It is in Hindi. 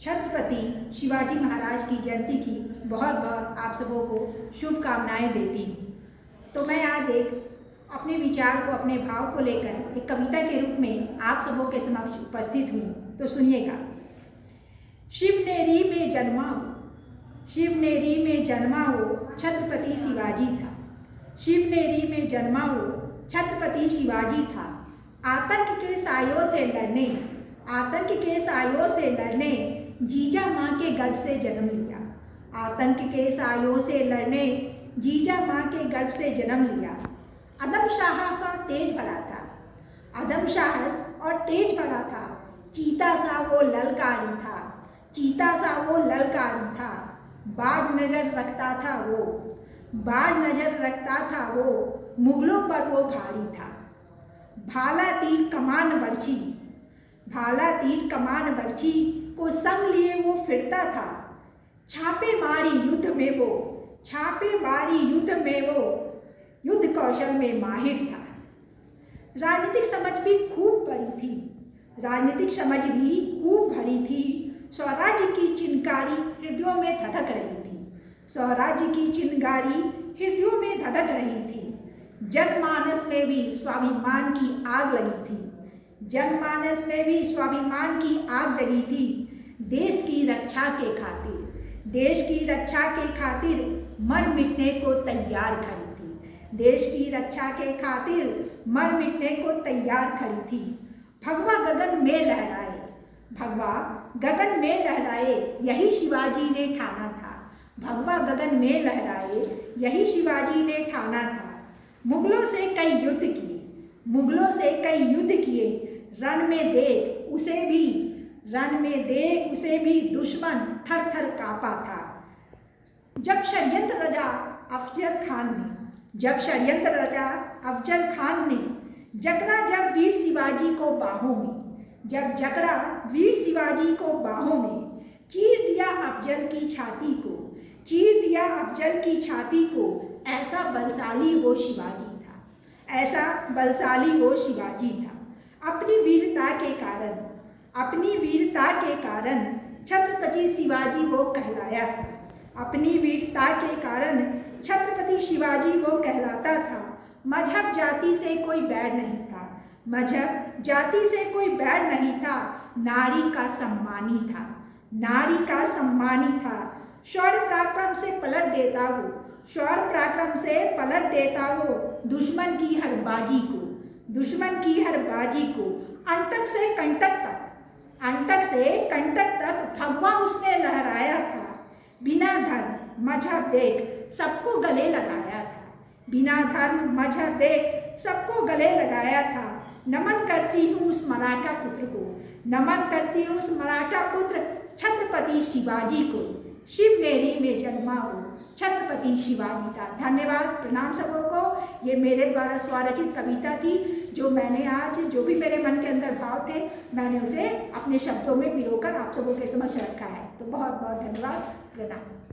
छत्रपति शिवाजी महाराज की जयंती की बहुत बहुत आप सबों को शुभकामनाएं देती हूँ। तो मैं आज अपने विचार को, अपने भाव को लेकर एक कविता के रूप में आप सबों के समक्ष उपस्थित हुई। तो सुनिएगा। शिवनेरी में जन्मा हो, शिवनेरी में जन्मा हो, छत्रपति शिवाजी था। शिवनेरी में जन्मा हो, छत्रपति शिवाजी था। आतंक के सायों से लड़ने, आतंक के सायों से लड़ने जीजा माँ के गर्भ से जन्म लिया। आतंक के सायों से लड़ने जीजा माँ के गर्भ से जन्म लिया। अदम साहस और तेज भरा था, अदम साहस और तेज भरा था। चीता सा वो ललकारी था, चीता सा वो ललकारी था। बाज नजर रखता था वो, बाज नजर रखता था वो। मुगलों पर वो भारी था। भाला तीर कमान बरछी, भाला तीर कमान बरछी को संग लिए वो फिरता था। छापेमारी युद्ध में वो, छापेमारी युद्ध में वो युद्ध कौशल में माहिर था। राजनीतिक समझ भी खूब भरी थी, राजनीतिक समझ भी खूब भरी थी। स्वराज्य की चिनगारी हृदयों में धधक रही थी, स्वराज्य की चिनगारी हृदयों में धधक रही थी। जनमानस में भी स्वाभिमान की आग लगी थी, जनमानस में भी स्वाभिमान की आग जगी थी। देश की रक्षा के खातिर, देश की रक्षा के खातिर मर मिटने को तैयार खड़ी थी, देश की रक्षा के खातिर मर मिटने को तैयार खड़ी थी। भगवा गगन में लहराए, भगवा गगन में लहराए यही शिवाजी ने ठाना था। भगवा गगन में लहराए यही शिवाजी ने ठाना था। मुगलों से कई युद्ध किए, मुगलों से कई युद्ध किए। रण में देख उसे भी, रण में देख उसे भी दुश्मन थर थर कांपा था। जब षड्यंत्र रचा अफजल खान ने, जब षड्यंत्र रचा अफजल खान ने जकड़ा जब वीर शिवाजी को बाहों में, जब जकड़ा वीर शिवाजी को बाहों में। चीर दिया अफजल की छाती को, चीर दिया अफजल की छाती को। ऐसा बलशाली वो शिवाजी था, ऐसा बलशाली वो शिवाजी था। अपनी वीरता के कारण, अपनी वीरता के कारण छत्रपति शिवाजी वो कहलाया था। अपनी वीरता के कारण छत्रपति शिवाजी वो कहलाता था। मजहब जाति से कोई बैर नहीं था, मजहब जाति से कोई बैर नहीं था। नारी का सम्मानी था, नारी का सम्मानी था। शौर्य पराक्रम से पलट देता वो, शौर्य पराक्रम से पलट देता वो दुश्मन की हर बाजी को, दुश्मन की हर बाजी को। अंतक से कंटक तक, अंतक से कंटक तक भगवा उसने लहराया था। बिना धर्म मजहब देख सबको गले लगाया था, बिना धर्म मजहब देख सबको गले लगाया था। नमन करती हूँ उस मराठा पुत्र को, नमन करती हूँ उस मराठा पुत्र छत्रपति शिवाजी को। शिवनेरी में जन्मा हो, छत्रपति शिवाजी था। धन्यवाद, प्रणाम सबों को। ये मेरे द्वारा स्वरचित कविता थी, जो मैंने आज, जो भी मेरे मन के अंदर भाव थे, मैंने उसे अपने शब्दों में पिरोकर आप सबों के समक्ष रखा है। तो बहुत बहुत धन्यवाद, प्रणाम।